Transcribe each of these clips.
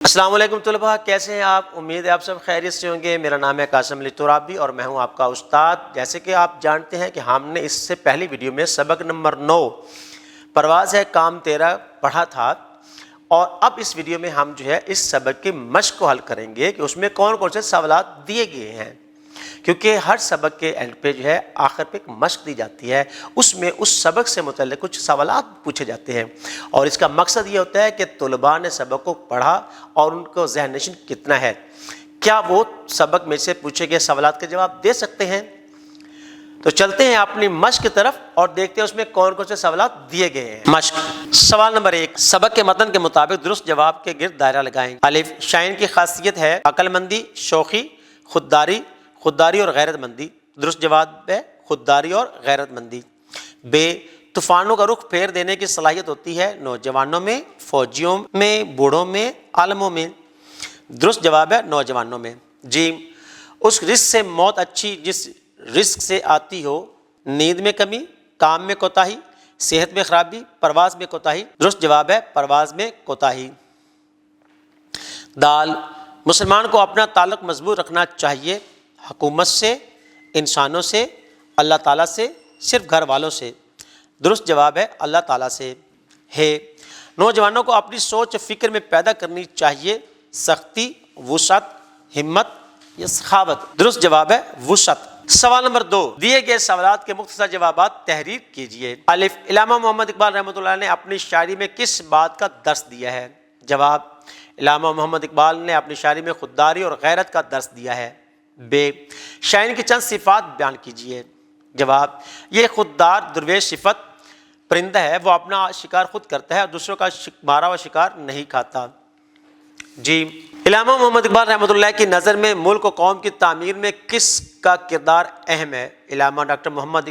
السلام علیکم طلباء، کیسے ہیں آپ؟ امید ہے آپ سب خیریت سے ہوں گے۔ میرا نام ہے قاسم علی ترابی اور میں ہوں آپ کا استاد۔ جیسے کہ آپ جانتے ہیں کہ ہم نے اس سے پہلی ویڈیو میں سبق نمبر 9 پرواز ہے کام تیرا پڑھا تھا، اور اب اس ویڈیو میں ہم اس سبق کی مشق کو حل کریں گے کہ اس میں کون کون سے سوالات دیے گئے ہیں، کیونکہ ہر سبق کے اینڈ پہ آخر پہ ایک مشق دی جاتی ہے، اس میں اس سبق سے متعلق کچھ سوالات پوچھے جاتے ہیں، اور اس کا مقصد یہ ہوتا ہے کہ طلباء نے سبق کو پڑھا اور ان کو ذہن نشین کتنا ہے، کیا وہ سبق میں سے پوچھے گئے سوالات کے جواب دے سکتے ہیں۔ تو چلتے ہیں اپنی مشق کی طرف اور دیکھتے ہیں اس میں کون کون سے سوالات دیے گئے ہیں۔ مشق سوال نمبر 1، سبق کے متن کے مطابق درست جواب کے گرد دائرہ لگائیں۔ الف، شاعر کی خاصیت ہے عقل مندی، شوخی، خودداری اور غیرت مندی۔ درست جواب ہے خودداری اور غیرت مندی۔ بے، طوفانوں کا رخ پھیر دینے کی صلاحیت ہوتی ہے نوجوانوں میں، فوجیوں میں، بوڑھوں میں، عالموں میں۔ درست جواب ہے نوجوانوں میں۔ جیم، اس رزق سے موت اچھی جس رزق سے آتی ہو، نیند میں کمی، کام میں کوتاہی، صحت میں خرابی، پرواز میں کوتاہی۔ درست جواب ہے پرواز میں کوتاہی۔ دال، مسلمان کو اپنا تعلق مضبوط رکھنا چاہیے، حکومت سے، انسانوں سے، اللہ تعالیٰ سے، صرف گھر والوں سے۔ درست جواب ہے اللہ تعالیٰ سے۔ ہے، نوجوانوں کو اپنی سوچ فکر میں پیدا کرنی چاہیے، سختی، وسعت، ہمت یا سخاوت۔ درست جواب ہے وسعت۔ سوال نمبر 2، دیے گئے سوالات کے مختصر جوابات تحریر کیجیے۔ الف، علامہ محمد اقبال رحمۃ اللہ نے اپنی شاعری میں کس بات کا درس دیا ہے؟ جواب، علامہ محمد اقبال نے اپنی شاعری میں خودداری اور غیرت کا درس دیا ہے۔ بے، شاعر کی چند صفات بیان کیجیے۔ جواب، یہ خوددار درویش صفت پرندہ ہے، وہ اپنا شکار خود کرتا ہے اور دوسروں کا مارا ہوا شکار نہیں کھاتا۔ جی، علامہ محمد اقبال رحمۃ اللہ کی نظر میں ملک و قوم کی تعمیر میں کس کا کردار اہم ہے؟ علامہ ڈاکٹر محمد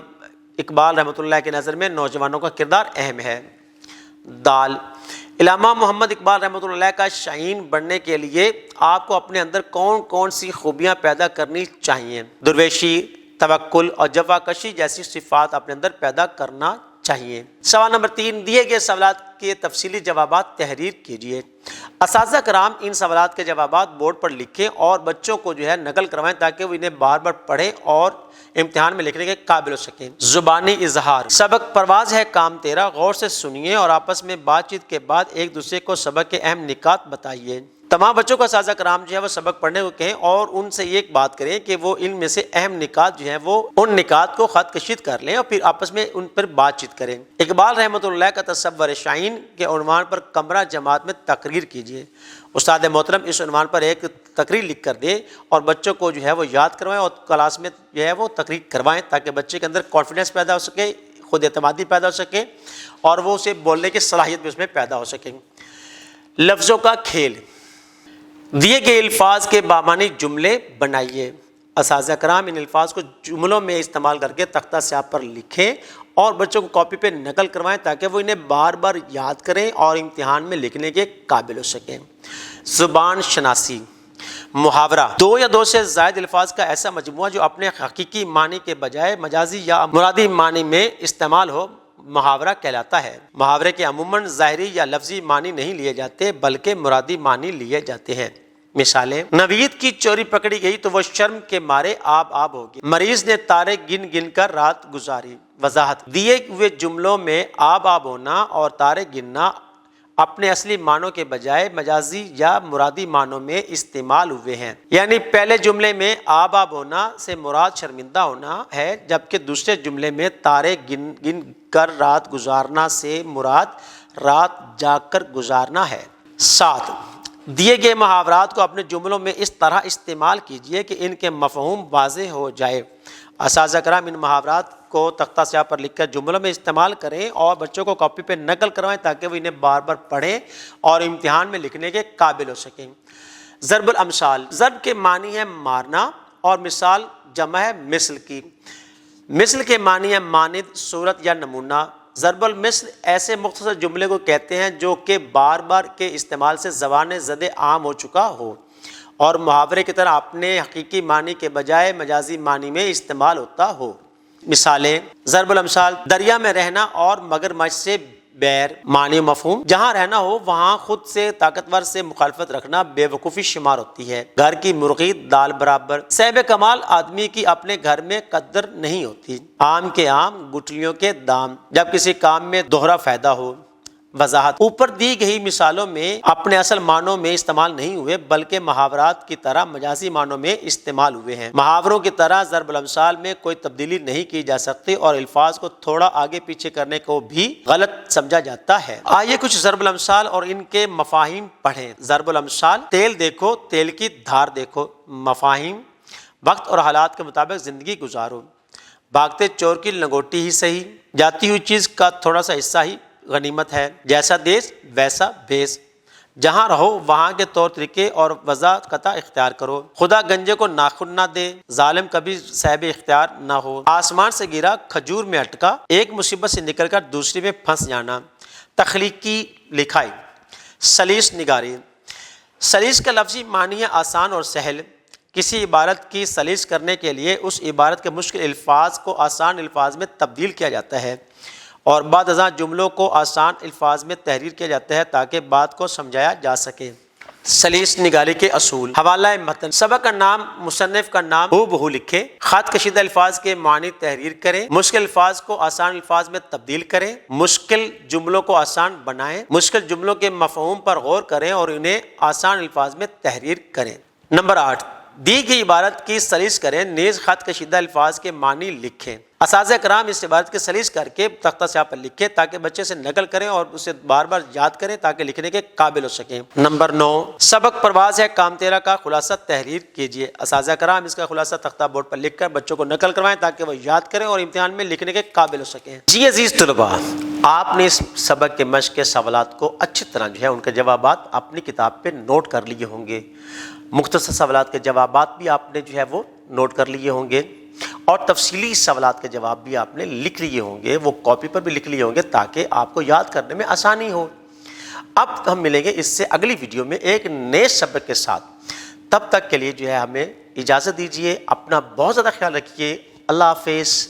اقبال رحمۃ اللہ کی نظر میں نوجوانوں کا کردار اہم ہے۔ دال، علامہ محمد اقبال رحمۃ اللہ کا شاعر بننے کے لیے آپ کو اپنے اندر کون کون سی خوبیاں پیدا کرنی چاہیے؟ درویشی، توکل اور جفاکشی جیسی صفات اپنے اندر پیدا کرنا چاہیے۔ سوال نمبر 3، دیے گئے سوالات کے تفصیلی جوابات تحریر کیجیے۔ اساتذہ کرام ان سوالات کے جوابات بورڈ پر لکھیں اور بچوں کو نقل کروائیں تاکہ وہ انہیں بار بار پڑھیں اور امتحان میں لکھنے کے قابل ہو سکیں۔ زبانی اظہار، سبق پرواز ہے کام تیرا غور سے سنیے اور آپس میں بات چیت کے بعد ایک دوسرے کو سبق کے اہم نکات بتائیے۔ تمام بچوں کو اساتذہ کرام وہ سبق پڑھنے کو کہیں اور ان سے ایک بات کریں کہ وہ ان میں سے اہم نکات وہ ان نکات کو خط کشید کر لیں اور پھر آپس میں ان پر بات چیت کریں۔ اقبال رحمۃ اللہ کا تصور شاعین کے عنوان پر کمرہ جماعت میں تقریر کیجیے۔ استاد محترم اس عنوان پر ایک تقریر لکھ کر دیں اور بچوں کو وہ یاد کروائیں اور کلاس میں وہ تقریر کروائیں تاکہ بچے کے اندر کانفیڈنس پیدا ہو سکے، خود اعتمادی پیدا ہو سکے اور وہ اسے بولنے کی صلاحیت بھی اس میں پیدا ہو سکے۔ لفظوں کا کھیل، دیے گئے الفاظ کے بامعنی جملے بنائیے۔ اساتذہ کرام ان الفاظ کو جملوں میں استعمال کر کے تختہ سیاہ پر لکھیں اور بچوں کو کاپی پہ نقل کروائیں تاکہ وہ انہیں بار بار یاد کریں اور امتحان میں لکھنے کے قابل ہو سکیں۔ زبان شناسی، محاورہ، دو یا دو سے زائد الفاظ کا ایسا مجموعہ جو اپنے حقیقی معنی کے بجائے مجازی یا مرادی معنی میں استعمال ہو، محاورہ کہلاتا ہے۔ محاورے کے عموماً ظاہری یا لفظی معنی نہیں لیے جاتے بلکہ مرادی معنی لیے جاتے ہیں۔ مثالیں، نوید کی چوری پکڑی گئی تو وہ شرم کے مارے آب ہو گئی۔ مریض نے تارے گن گن کر رات گزاری۔ وضاحت، دیے ہوئے جملوں میں آب ہونا اور تارے گننا اپنے اصلی معنوں کے بجائے مجازی یا مرادی معنوں میں استعمال ہوئے ہیں۔ یعنی پہلے جملے میں آب ہونا سے مراد شرمندہ ہونا ہے، جبکہ دوسرے جملے میں تارے گن گن کر رات گزارنا سے مراد رات جاگ کر گزارنا ہے۔ 7، دیے گئے محاورات کو اپنے جملوں میں اس طرح استعمال کیجیے کہ ان کے مفہوم واضح ہو جائے۔ اساتذہ کرام ان محاورات کو تختہ سیاہ پر لکھ کر جملوں میں استعمال کریں اور بچوں کو کاپی پہ نقل کروائیں تاکہ وہ انہیں بار بار پڑھیں اور امتحان میں لکھنے کے قابل ہو سکیں۔ ضرب الامثال، ضرب کے معنی ہے مارنا اور مثال جمع ہے مثل کی۔ مثل کے معنی ہے مانند، صورت یا نمونہ۔ ضرب المثل ایسے مختصر جملے کو کہتے ہیں جو کہ بار بار کے استعمال سے زبان زد عام ہو چکا ہو اور محاورے کی طرح اپنے حقیقی معنی کے بجائے مجازی معنی میں استعمال ہوتا ہو۔ مثالیں، ضرب الامثال، دریا میں رہنا اور مگرمچھ سے بیر معنی و مفہوم، جہاں رہنا ہو وہاں خود سے طاقتور سے مخالفت رکھنا بے وقوفی شمار ہوتی ہے۔ گھر کی مرغی دال برابر، صاحب کمال آدمی کی اپنے گھر میں قدر نہیں ہوتی۔ آم کے آم گٹھلیوں کے دام، جب کسی کام میں دوہرا فائدہ ہو۔ وضاحت، اوپر دی گئی مثالوں میں اپنے اصل معنوں میں استعمال نہیں ہوئے بلکہ محاورات کی طرح مجازی معنوں میں استعمال ہوئے ہیں۔ محاوروں کی طرح ضرب الامثال میں کوئی تبدیلی نہیں کی جا سکتی اور الفاظ کو تھوڑا آگے پیچھے کرنے کو بھی غلط سمجھا جاتا ہے۔ آئیے کچھ ضرب الامثال اور ان کے مفاہیم پڑھیں۔ ضرب الامثال، تیل دیکھو تیل کی دھار دیکھو۔ مفاہیم، وقت اور حالات کے مطابق زندگی گزارو۔ بھاگتے چور کی لنگوٹی ہی صحیح، جاتی ہوئی چیز کا تھوڑا سا حصہ ہی غنیمت ہے۔ جیسا دیس ویسا بھیس، جہاں رہو وہاں کے طور طریقے اور وضع قطع اختیار کرو۔ خدا گنجے کو ناخن نہ دے، ظالم کبھی صاحب اختیار نہ ہو۔ آسمان سے گرا کھجور میں اٹکا، ایک مصیبت سے نکل کر دوسری میں پھنس جانا۔ تخلیقی لکھائی، سلیس نگاری۔ سلیس کا لفظی معنی ہے آسان اور سہل۔ کسی عبارت کی سلیس کرنے کے لیے اس عبارت کے مشکل الفاظ کو آسان الفاظ میں تبدیل کیا جاتا ہے اور بعد ازاں جملوں کو آسان الفاظ میں تحریر کیا جاتا ہے تاکہ بات کو سمجھایا جا سکے۔ سلیس نگاری کے اصول۔ حوالہ متن، سبق کا نام مصنف کا نام ہو بہو لکھیں۔ خط کشیدہ الفاظ کے معنی تحریر کریں۔ مشکل الفاظ کو آسان الفاظ میں تبدیل کریں۔ مشکل جملوں کو آسان بنائیں۔ مشکل جملوں کے مفہوم پر غور کریں اور انہیں آسان الفاظ میں تحریر کریں۔ نمبر 8، دی گئی عبارت کی سلیس کریں نیز خط کشیدہ الفاظ کے معنی لکھیں۔ اساتذہ کرام اس عبارت کی سلیس کر کے تختہ سیاہ پر لکھیں تاکہ بچے سے نقل کریں اور اسے بار بار یاد کریں تاکہ لکھنے کے قابل ہو سکیں۔ نمبر 9، سبق پرواز ہے کام تیرا کا خلاصہ تحریر کیجیے۔ اساتذہ کرام اس کا خلاصہ تختہ بورڈ پر لکھ کر بچوں کو نقل کروائیں تاکہ وہ یاد کریں اور امتحان میں لکھنے کے قابل ہو سکیں۔ جی عزیز طلباء، آپ نے اس سبق کے مشق کے سوالات کو اچھی طرح ان کے جوابات اپنی کتاب پہ نوٹ کر لیے ہوں گے۔ مختصر سوالات کے جوابات بھی آپ نے وہ نوٹ کر لیے ہوں گے اور تفصیلی سوالات کے جواب بھی آپ نے لکھ لیے ہوں گے، وہ کاپی پر بھی لکھ لیے ہوں گے تاکہ آپ کو یاد کرنے میں آسانی ہو۔ اب ہم ملیں گے اس سے اگلی ویڈیو میں ایک نئے سبق کے ساتھ۔ تب تک کے لیے ہمیں اجازت دیجیے۔ اپنا بہت زیادہ خیال رکھیے۔ اللہ حافظ۔